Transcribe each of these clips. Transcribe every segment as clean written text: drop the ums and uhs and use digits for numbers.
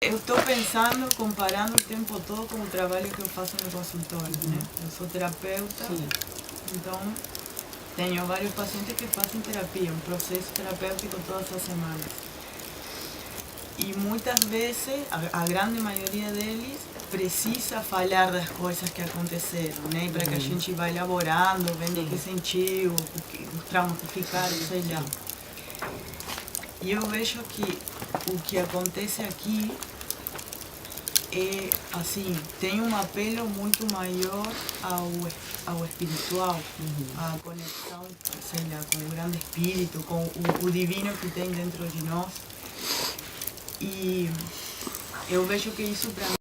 eu estou pensando, comparando o tempo todo com o trabalho que eu faço no consultório, né? Eu sou terapeuta, então tenho vários pacientes que fazem terapia, um processo terapêutico todas as semanas. E muitas vezes, a grande maioria deles, precisa falar das coisas que aconteceram, né? Para que a gente vá elaborando, vendo o que sentiu, os traumas que ficaram, sei lá. E eu vejo que o que acontece aqui é, assim, tem um apelo muito maior ao espiritual, à conexão, sei lá, com o grande espírito, com o divino que tem dentro de nós. E eu vejo que isso para mim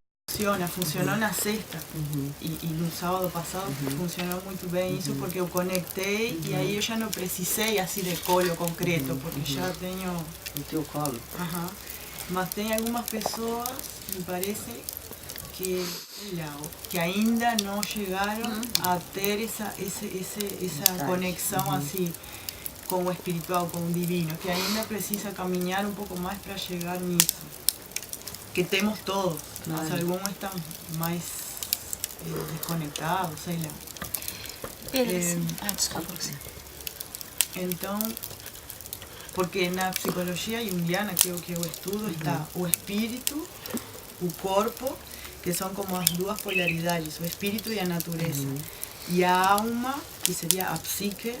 funcionou na sexta e no sábado passado funcionou muito bem isso, porque eu conectei e aí eu já não precisei assim de colo concreto, porque já tenho o teu colo. Mas tem algumas pessoas, me parece, que, sei lá, que ainda não chegaram a ter essa conexão assim com o espiritual, com o divino, que ainda precisa caminhar um pouco mais para chegar nisso. Que temos todos, mas alguns estão mais desconectados, sei lá. Desculpa você. Então, porque na psicologia junguiana, que é o que eu estudo, está o espírito, o corpo, que são como as duas polaridades, o espírito e a natureza. E a alma, que seria a psique,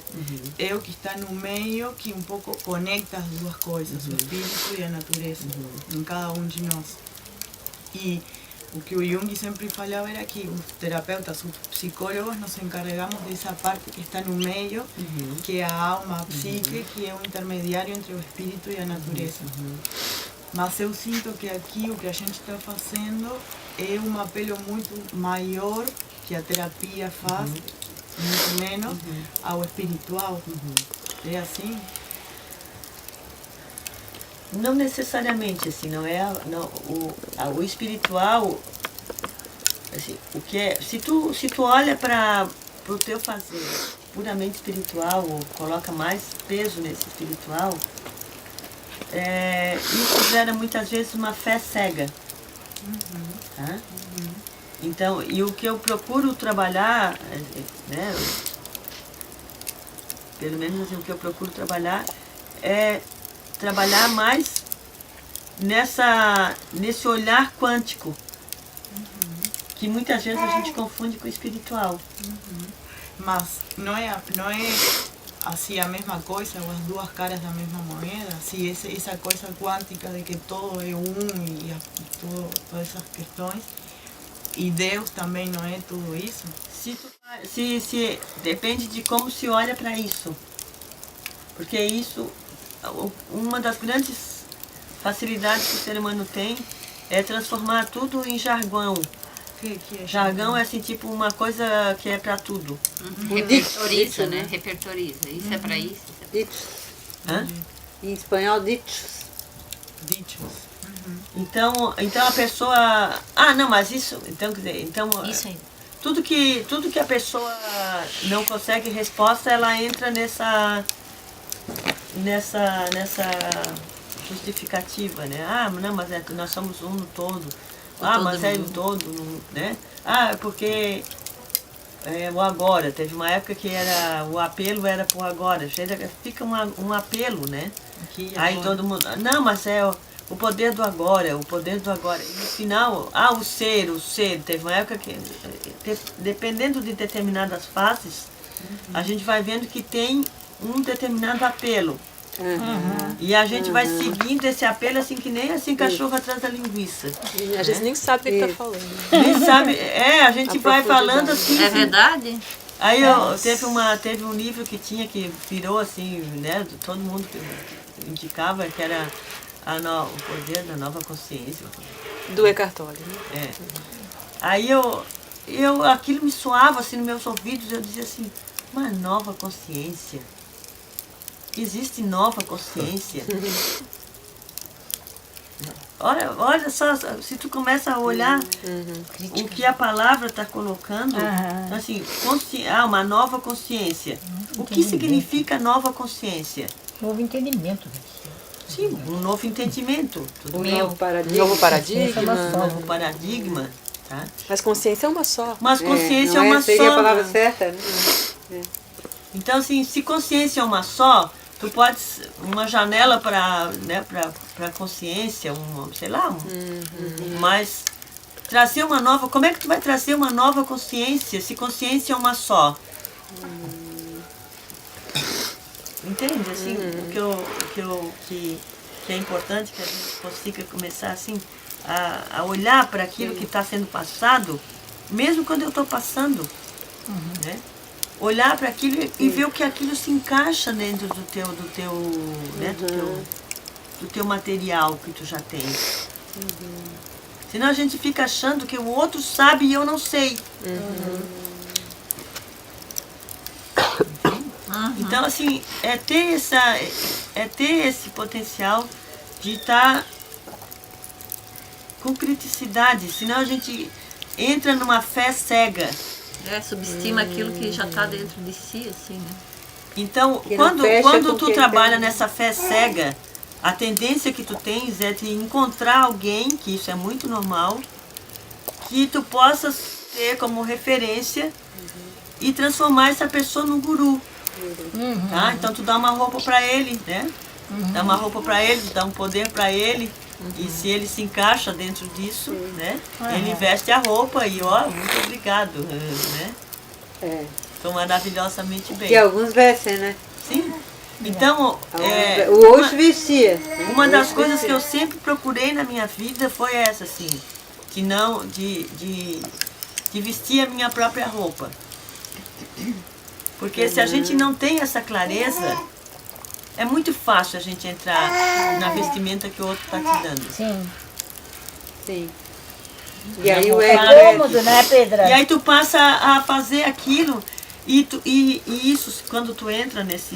é o que está no meio, que um pouco conecta as duas coisas, o espírito e a natureza, em cada um de nós. E o que o Jung sempre falava era que os terapeutas, os psicólogos, nos encarregamos dessa parte que está no meio, que é a alma, a psique, que é o intermediário entre o espírito e a natureza. Mas eu sinto que aqui o que a gente está fazendo é um apelo muito maior que a terapia faz, muito menos, ao espiritual. É assim? Não necessariamente, assim, não é o espiritual, assim, o que é, se tu olha para o teu fazer puramente espiritual, ou coloca mais peso nesse espiritual, isso gera muitas vezes uma fé cega. Tá? Então, e o que eu procuro trabalhar, né, pelo menos assim, o que eu procuro trabalhar é trabalhar mais nesse olhar quântico, que muitas vezes a gente confunde com o espiritual. Mas não é assim a mesma coisa, ou as duas caras da mesma moeda, assim, essa coisa quântica de que todo é e todas essas questões, e Deus também não é tudo isso? Se depende de como se olha para isso, porque isso, uma das grandes facilidades que o ser humano tem é transformar tudo em jargão. Que é jargão é assim, tipo uma coisa que é para tudo. Repertoriza, né? Repertoriza. Isso é para isso. Ditos. Hã? Em espanhol, ditos. Dichos. Então a pessoa... Ah, não, mas isso... Então, quer dizer, Isso aí. tudo que a pessoa não consegue resposta, ela entra nessa justificativa, né? Ah, não, mas nós somos um no todo. Mas é o todo, né? É porque o agora. Teve uma época que o apelo era por agora. Fica um apelo, né? Aqui, aí agora. todo mundo... Não, mas é o poder do agora, o poder do agora. E no final, o ser. Teve uma época que, dependendo de determinadas fases, a gente vai vendo que tem um determinado apelo. E a gente vai seguindo esse apelo assim que nem assim cachorro atrás da linguiça. E a gente nem sabe o que está falando. Nem sabe, a gente vai falando assim. É verdade? Aí teve um livro que virou assim, né? Todo mundo indicava que era o poder da nova consciência. Do Eckhart Tolle, né? Aí aquilo me soava assim nos meus ouvidos, eu dizia assim, uma nova consciência. Existe nova consciência. Olha só, se tu começa a olhar o que a palavra está colocando, então, assim, uma nova consciência. O que significa nova consciência? Novo entendimento. Sim, um novo entendimento. Tudo Um bem. novo paradigma. Novo paradigma. Um novo paradigma. Tá? Mas consciência é uma só. Mas consciência é não uma seria só. a palavra certa, né? Então, assim, se consciência é uma só, tu pode uma janela para, né, para consciência, sei lá, mas trazer uma nova. Como é que tu vai trazer uma nova consciência se consciência é uma só? Entende? Assim, que é importante que a gente consiga começar assim a olhar para aquilo que está sendo passado, mesmo quando eu estou passando, né? Olhar para aquilo e ver o que aquilo se encaixa dentro do teu, né? do teu material que tu já tens. Senão a gente fica achando que o outro sabe e eu não sei. Então, assim, é ter esse potencial de estar com criticidade, senão a gente entra numa fé cega. Subestima aquilo que já está dentro de si, assim, né? Então, Que não fecha quando com tu quem trabalha tem. nessa fé cega, a tendência que tu tens é de encontrar alguém, que isso é muito normal, que tu possas ter como referência e transformar essa pessoa num guru. Tá? Então tu dá uma roupa para ele, né? Dá uma roupa para ele, dá um poder para ele. E se ele se encaixa dentro disso, né? Ele veste a roupa e ó, muito obrigado, né? Estou maravilhosamente bem. Que alguns vestem, né? Sim. Então, O hoje vestia. uma das coisas que eu sempre procurei na minha vida foi essa, assim, de vestir a minha própria roupa. Porque se a gente não tem essa clareza, é muito fácil a gente entrar na vestimenta que o outro está te dando. Sim. Sim. E aí o É ego cômodo, né, Pedra? E aí tu passa a fazer aquilo e isso, quando tu entra nessa...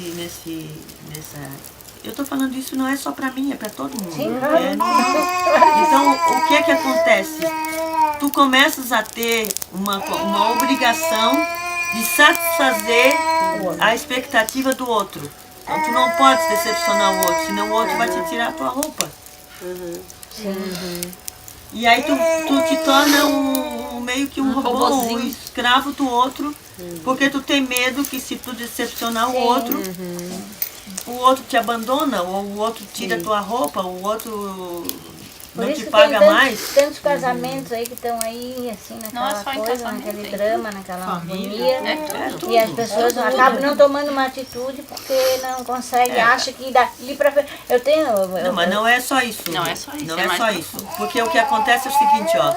Eu estou falando isso não é só para mim, é para todo mundo. Sim, né? Então, o que é que acontece? Tu começas a ter uma obrigação de satisfazer a expectativa do outro. Então tu não podes decepcionar o outro, senão o outro vai te tirar a tua roupa. E aí tu te torna meio que um robô, um escravo do outro, porque tu tem medo que se tu decepcionar o outro te abandona, ou o outro tira a tua roupa, o outro Por não isso te que paga tem mais. tantos casamentos aí que estão aí, assim, Não é naquela só em coisa, casamento, naquele tem drama, naquela Família, agonia. E as pessoas acabam não tomando uma atitude porque não conseguem, acham que dali pra frente. Eu tenho. Não, mas não é só isso. Não é só isso, Não é é mais só isso. Porque o que acontece é o seguinte, ó.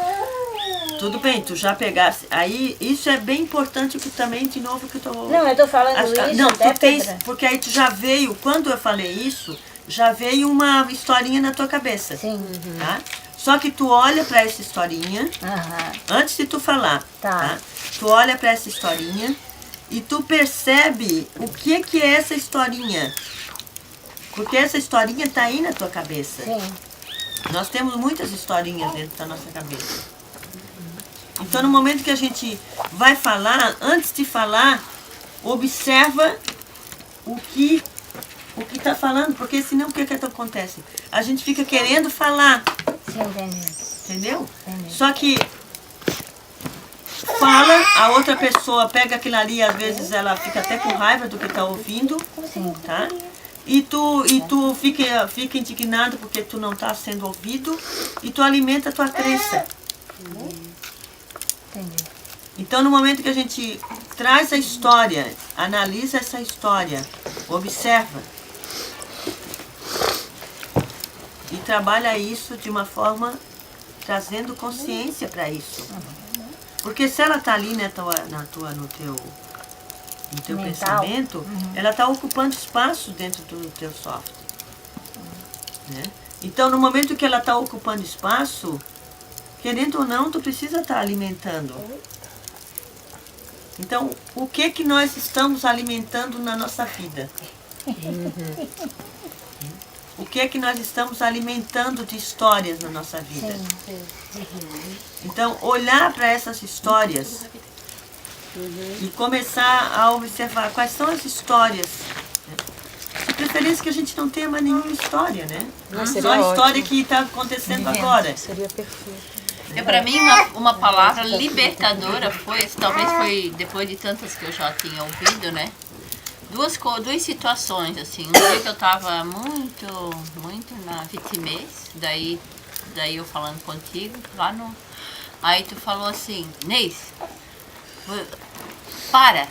Tudo bem, tu já pegasse. Aí, isso é bem importante que também, de novo, que eu tô. Não, eu tô falando isso Não, até, tu tens. Pedra. Porque aí tu já veio, quando eu falei isso, já veio uma historinha na tua cabeça. Sim. Tá? Só que tu olha pra essa historinha, Aham. antes de tu falar, Tá. Tu olha pra essa historinha e tu percebe o que é essa historinha. Porque essa historinha tá aí na tua cabeça. Sim. Nós temos muitas historinhas dentro da nossa cabeça. Então, no momento que a gente vai falar, antes de falar, observa o que está falando, porque senão o que acontece? A gente fica querendo falar, Sim, entendi. entendeu? Entendi. Só que fala, a outra pessoa pega aquilo ali, às vezes ela fica até com raiva do que está ouvindo, tá? E tu fica indignado porque tu não está sendo ouvido e tu alimenta a tua crença. Entendi. Então, no momento que a gente traz a história, analisa essa história, observa e trabalha isso de uma forma trazendo consciência para isso. Porque se ela está ali no teu Mental. pensamento, ela está ocupando espaço dentro do teu software. Né? Então, no momento que ela está ocupando espaço, querendo ou não, tu precisa estar alimentando. Então, o que nós estamos alimentando na nossa vida? O que nós estamos alimentando de histórias na nossa vida? Então, olhar para essas histórias e começar a observar quais são as histórias. diferença é que a gente não tenha mais nenhuma história, né? Nossa, Só a seria história ótimo. que está acontecendo agora. Seria perfeito. Para mim, uma palavra libertadora foi, talvez foi depois de tantas que eu já tinha ouvido, né? Duas situações, assim. Um dia que eu estava muito na vitimez, daí eu falando contigo, lá no... Aí tu falou assim, Neis, para,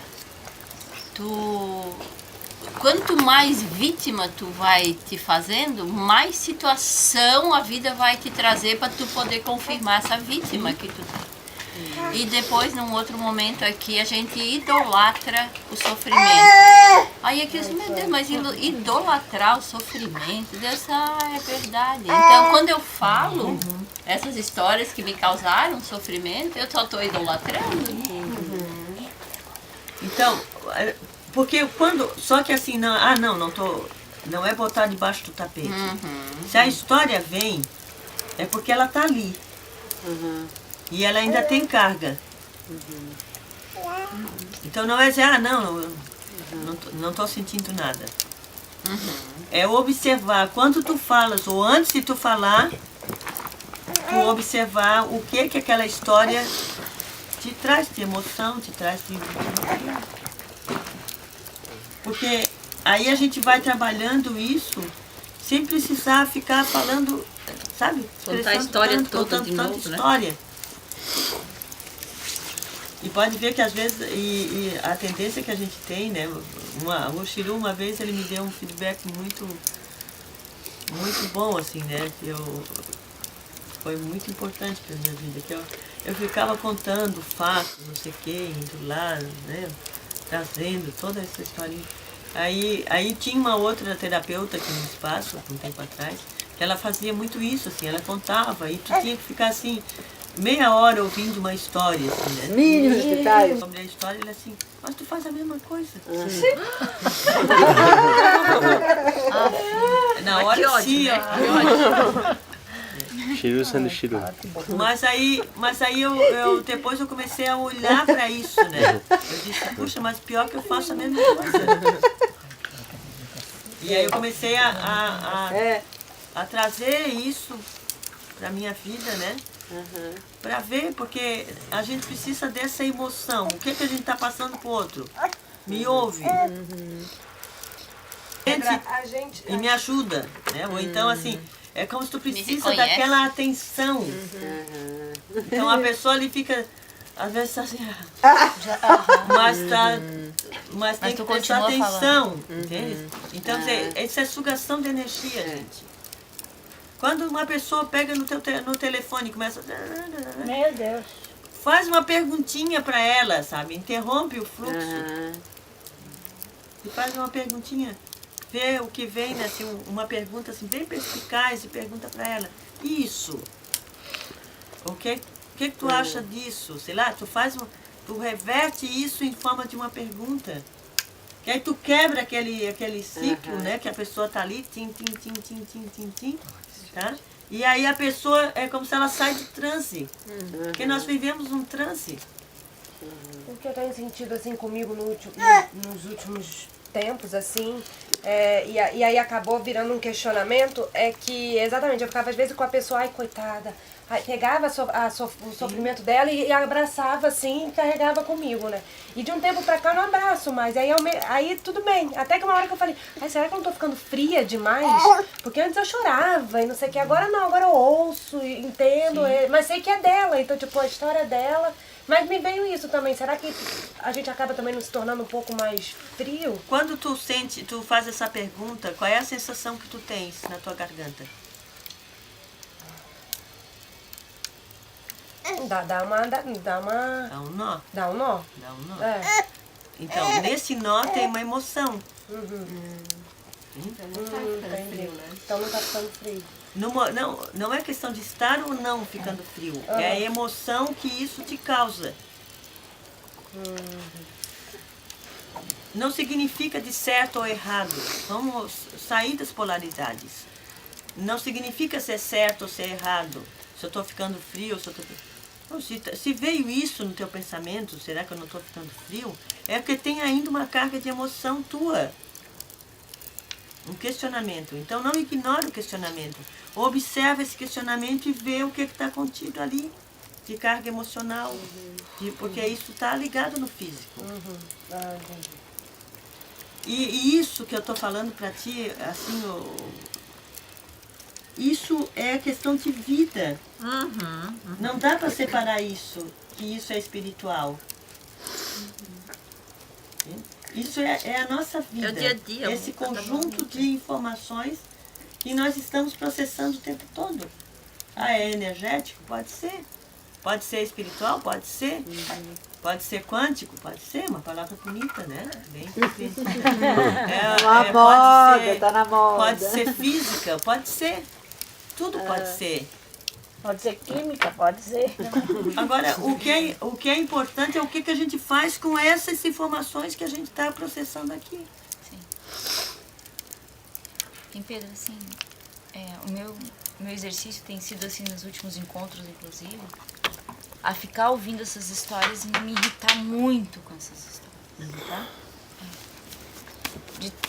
quanto mais vítima tu vai te fazendo, mais situação a vida vai te trazer para tu poder confirmar essa vítima que tu tem. E depois, num outro momento aqui, a gente idolatra o sofrimento. Aí aqui eu disse, meu Deus, mas idolatrar o sofrimento, Deus, é verdade. Então, quando eu falo essas histórias que me causaram sofrimento, eu só estou idolatrando. Então, porque quando... Só que assim, não é botar debaixo do tapete. Se a história vem, é porque ela está ali. E ela ainda tem carga. Então não é dizer, não estou sentindo nada. É observar quando tu falas, ou antes de tu falar, tu observar o que aquela história te traz de emoção, te traz de... Porque aí a gente vai trabalhando isso sem precisar ficar falando, sabe? Contar a história toda de novo, tanta né? história. E pode ver que às vezes, e a tendência que a gente tem, né? O Chiru, uma vez, ele me deu um feedback muito bom, assim, né? Foi muito importante para a minha vida. Que eu ficava contando fatos, não sei o quê, indo lá, né? Trazendo toda essa historinha. Aí tinha uma outra terapeuta aqui no espaço, um tempo atrás, que ela fazia muito isso, assim, ela contava, e tu tinha que ficar assim, meia hora ouvindo uma história, assim, né? Mínimos detalhes. Sobre a história, ele assim, mas tu faz a mesma coisa. Na hora Que ódio, sim, né? Chiru sendo Chiru. Mas aí depois eu comecei a olhar para isso, né? Eu disse, puxa, mas pior que eu faço a mesma coisa. E aí eu comecei a trazer isso para minha vida, né? Para ver, porque a gente precisa dessa emoção. O que a gente está passando pro outro? Me ouve. E me ajuda, né? Ou então assim, é como se tu precisa reconhece. daquela atenção. Então a pessoa ali fica, às vezes assim, mas tem que tu prestar continua atenção, entende? Então isso é sugação de energia, gente. Quando uma pessoa pega no telefone e começa Meu Deus. faz uma perguntinha para ela, sabe? Interrompe o fluxo. E faz uma perguntinha. Vê o que vem, né? Assim, uma pergunta assim, bem perspicaz e pergunta para ela. Isso. O que tu acha disso? Sei lá, tu reverte isso em forma de uma pergunta. Que aí tu quebra aquele ciclo, né? Que a pessoa tá ali, tim, tá? E aí a pessoa é como se ela sai de transe. Porque nós vivemos um transe. O que eu tenho sentido assim comigo nos últimos tempos, assim, e aí acabou virando um questionamento, é que exatamente eu ficava às vezes com a pessoa, ai coitada, aí pegava o sofrimento dela e abraçava assim e carregava comigo, né? E de um tempo pra cá eu não abraço mais, aí tudo bem, até que uma hora que eu falei, ai, será que eu não tô ficando fria demais? Porque antes eu chorava e não sei o que, agora não, agora eu ouço, entendo, mas sei que é dela, então tipo, a história dela. Mas me veio isso também, será que a gente acaba também se tornando um pouco mais frio? Quando tu faz essa pergunta, qual é a sensação que tu tens na tua garganta? Dá um nó. Dá um nó. Dá um nó. É. Então, nesse nó tem uma emoção. Entendi. Então não tá ficando frio. Não é questão de estar ou não ficando frio. É a emoção que isso te causa. Não significa de certo ou errado. Vamos sair das polaridades. Não significa ser certo ou ser errado. Se eu estou ficando frio, se eu estou... Não, se veio isso no teu pensamento, será que eu não estou ficando frio? É porque tem ainda uma carga de emoção tua. Um questionamento. Então não ignore o questionamento. Observa esse questionamento e vê o que está contido ali de carga emocional. Porque isso está ligado no físico. Ah, entendi. E isso que eu estou falando para ti, assim, isso é questão de vida. Não dá para separar isso, que isso é espiritual. Isso é a nossa vida. É o dia a dia, esse cada conjunto momento. de informações que nós estamos processando o tempo todo. É energético? Pode ser. Pode ser espiritual? Pode ser. Pode ser quântico? Pode ser. Uma palavra bonita, né? Bem Uma moda, tá na moda. Pode ser física? Pode ser. Tudo pode ser. Pode ser química, pode ser. Agora, o que é importante é o que a gente faz com essas informações que a gente está processando aqui. Tem Pedro, assim, o meu exercício tem sido assim nos últimos encontros, inclusive, a ficar ouvindo essas histórias e me irritar muito com essas histórias, tá?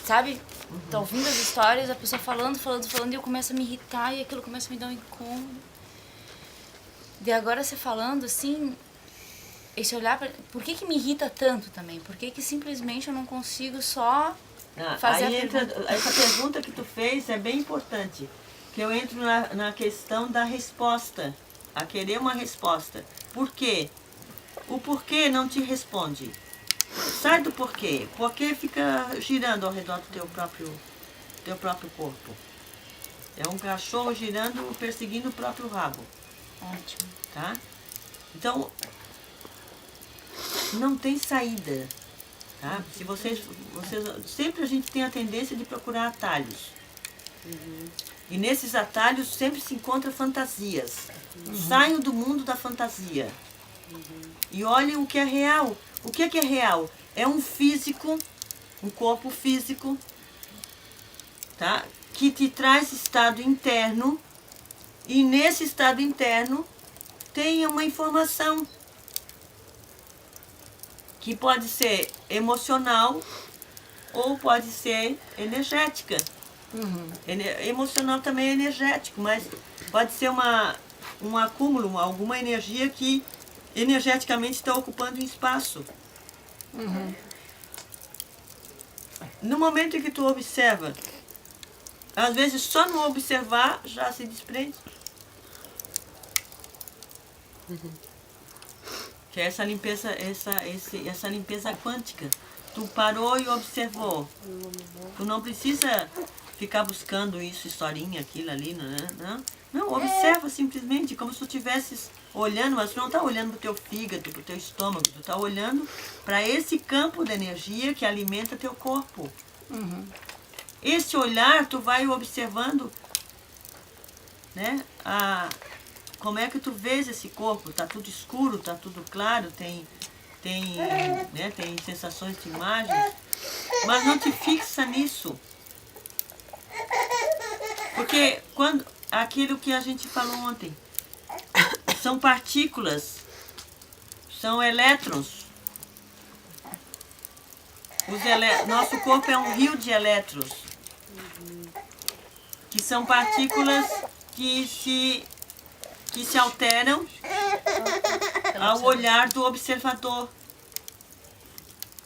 Sabe? Tô ouvindo as histórias, a pessoa falando, e eu começo a me irritar e aquilo começa a me dar um incômodo. E agora você falando assim, esse olhar pra... Por que me irrita tanto também? Por que simplesmente eu não consigo só fazer aí a entra, pergunta? essa pergunta que tu fez é bem importante, que eu entro na questão da resposta, a querer uma resposta. Por quê? O porquê não te responde. Sai do porquê. Porquê fica girando ao redor do teu próprio corpo. É um cachorro girando, perseguindo o próprio rabo. Ótimo. Tá? Então, não tem saída. Tá? Se vocês, sempre a gente tem a tendência de procurar atalhos. E nesses atalhos sempre se encontra fantasias. Saiam do mundo da fantasia. E olhem o que é real. O que é real? É um físico, um corpo físico, tá? Que te traz estado interno. E nesse estado interno tem uma informação que pode ser emocional ou pode ser energética. Emocional também é energético, mas pode ser um acúmulo, alguma energia que energeticamente está ocupando um espaço. No momento em que tu observa, às vezes só no observar já se desprende. Que é essa limpeza, essa limpeza quântica. Tu parou e observou. Tu não precisa ficar buscando isso, historinha, aquilo ali, não. Não, observa simplesmente como se tu estivesse olhando, mas tu não está olhando para o teu fígado, para o teu estômago, tu está olhando para esse campo de energia que alimenta teu corpo. Esse olhar, tu vai observando, né, como é que tu vês esse corpo. Está tudo escuro, está tudo claro, tem sensações de imagens, mas não te fixa nisso. Porque aquilo que a gente falou ontem, são partículas, são elétrons. Nosso corpo é um rio de elétrons, que são partículas que se alteram ao olhar do observador.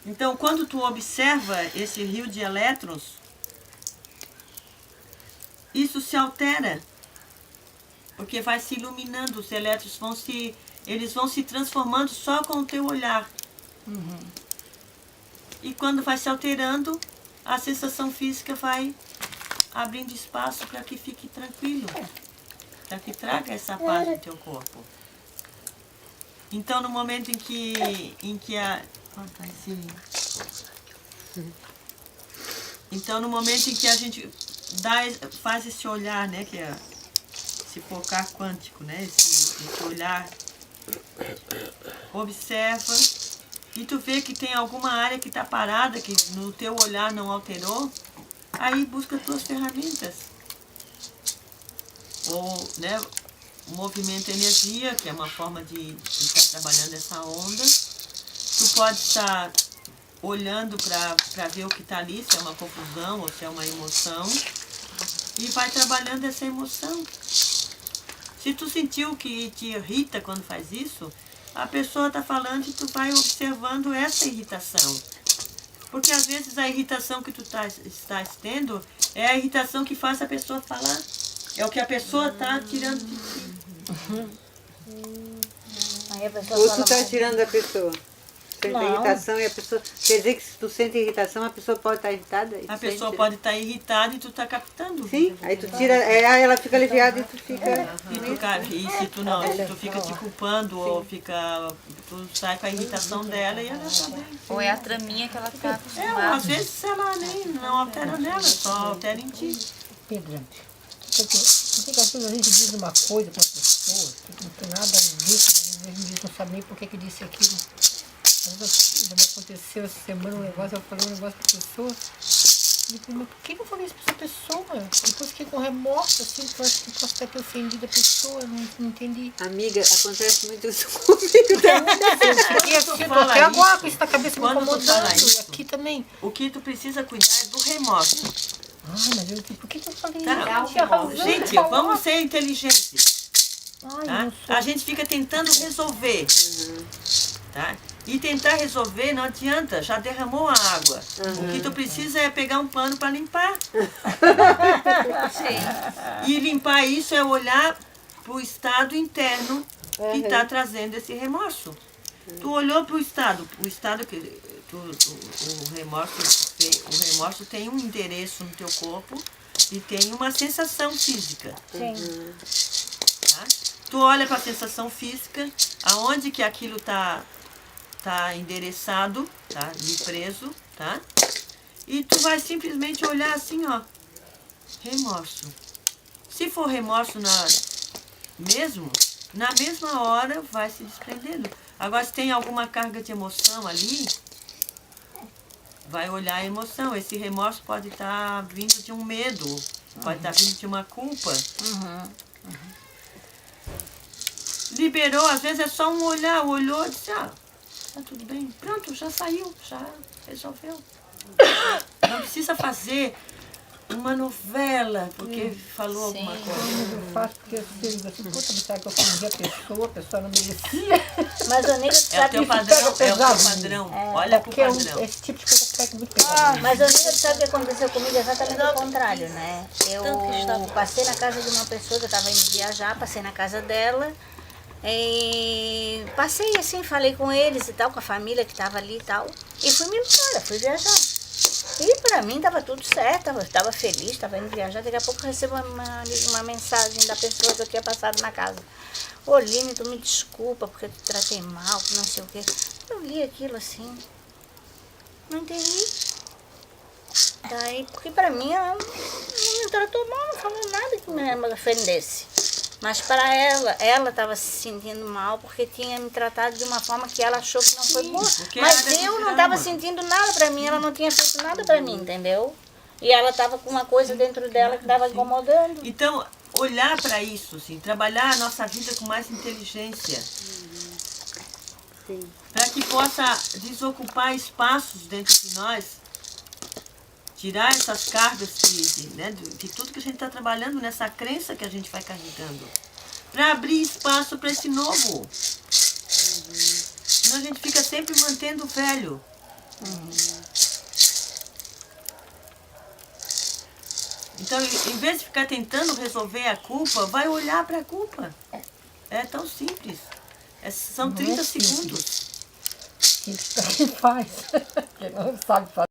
Então, quando tu observa esse rio de elétrons, isso se altera, porque vai se iluminando, os elétrons vão se transformando só com o teu olhar. E quando vai se alterando, a sensação física vai abrindo espaço para que fique tranquilo, para que traga essa paz no teu corpo. Então, no momento em que a gente faz esse olhar, né, que é esse focar quântico, né, esse olhar, observa, e tu vê que tem alguma área que está parada, que no teu olhar não alterou, aí busca as tuas ferramentas. Ou, né, o movimento energia, que é uma forma de estar trabalhando essa onda. Tu pode estar olhando para ver o que está ali, se é uma confusão ou se é uma emoção, e vai trabalhando essa emoção. Se tu sentiu que te irrita quando faz isso, a pessoa está falando e tu vai observando essa irritação. Porque às vezes a irritação que tu estás tendo é a irritação que faz a pessoa falar. É o que a pessoa está tirando de ti. Aí a pessoa Ou tu fala está mais. tirando da pessoa. Sente Não. irritação e a pessoa... Quer dizer que se tu sente irritação, a pessoa pode estar irritada? E A tu pessoa sente- pode estar irritada e tu está captando. Sim, aí tu tira... aí ela fica aliviada e tu fica... E se tu não, se tu fica te culpando ou fica. Tu sai com a irritação dela e ela tá bem. Ou é a traminha que ela tá Às acostumada. vezes ela nem não altera nela, só altera em ti. Pedro, por que às vezes a gente diz uma coisa para a pessoa que não tem nada a ver, às vezes não sabe nem por que disse aquilo. Às vezes já me aconteceu essa semana um negócio, eu falei um negócio para a pessoa, eu falei, mas por que eu falei isso para essa pessoa? Depois fiquei com remorso, assim, que eu acho que posso ter ofendido a pessoa, não entendi. Amiga, acontece muito isso comigo também. E assim, eu tô fala até agora isso, com isso na cabeça me quando tu fala incomodando, isso, aqui também. O que tu precisa cuidar é do remorso. Ai, mas eu, por que eu falei Tá? isso? Tinha razão de Gente, falar. vamos ser inteligentes. Ai, Tá? não sou. A gente fica tentando resolver. Tá? E tentar resolver não adianta, já derramou a água. O que tu precisa é pegar um pano para limpar. E limpar isso é olhar para o estado interno que está trazendo esse remorso. Tu olhou para o estado que o remorso tem um endereço no teu corpo e tem uma sensação física. Sim. Tá? Tu olha para a sensação física, aonde que aquilo tá endereçado, tá ali preso, tá? E tu vai simplesmente olhar assim, ó, remorso. Se for remorso na mesma hora vai se desprendendo. Agora, se tem alguma carga de emoção ali, vai olhar a emoção. Esse remorso pode estar vindo de um medo, pode estar vindo de uma culpa. Liberou, às vezes é só um olhar, olhou e disse, tá tudo bem, pronto, já saiu, já resolveu. Não precisa fazer uma novela, porque falou alguma coisa. Mas eu faço porque eu sei, assim, puta, será que eu ofendi a pessoa não merecia. Mas o Nilo É o sabe teu que padrão, é o teu pesado. padrão. Olha pro Porque padrão. esse tipo de coisa pega muito pesado. Mas o Nilo sabe o que aconteceu comigo exatamente o contrário, né? Eu passei na casa de uma pessoa que eu estava indo viajar, passei na casa dela. E passei assim, falei com eles e tal, com a família que estava ali e tal. E fui-me embora, fui viajar. E pra mim tava tudo certo, eu estava feliz, estava indo viajar. Daqui a pouco eu recebo uma mensagem da pessoa que eu tinha passado na casa. Ô Line, tu me desculpa porque eu te tratei mal, que não sei o quê. Eu li aquilo assim, não entendi. Daí, porque pra mim ela não me tratou mal, não falou nada que me ofendesse. Mas para ela estava se sentindo mal porque tinha me tratado de uma forma que ela achou que não foi boa. porque Mas era de eu não drama. estava sentindo nada para mim, ela não tinha feito nada para mim, entendeu? E ela estava com uma coisa dentro dela que estava incomodando. Então, olhar para isso, assim, trabalhar a nossa vida com mais inteligência. Para que possa desocupar espaços dentro de nós, tirar essas cargas de tudo que a gente está trabalhando, nessa crença que a gente vai carregando. Para abrir espaço para esse novo. Senão a gente fica sempre mantendo o velho. Então, em vez de ficar tentando resolver a culpa, vai olhar para a culpa. É tão simples. São 30 segundos. Quem faz, quem não sabe fazer.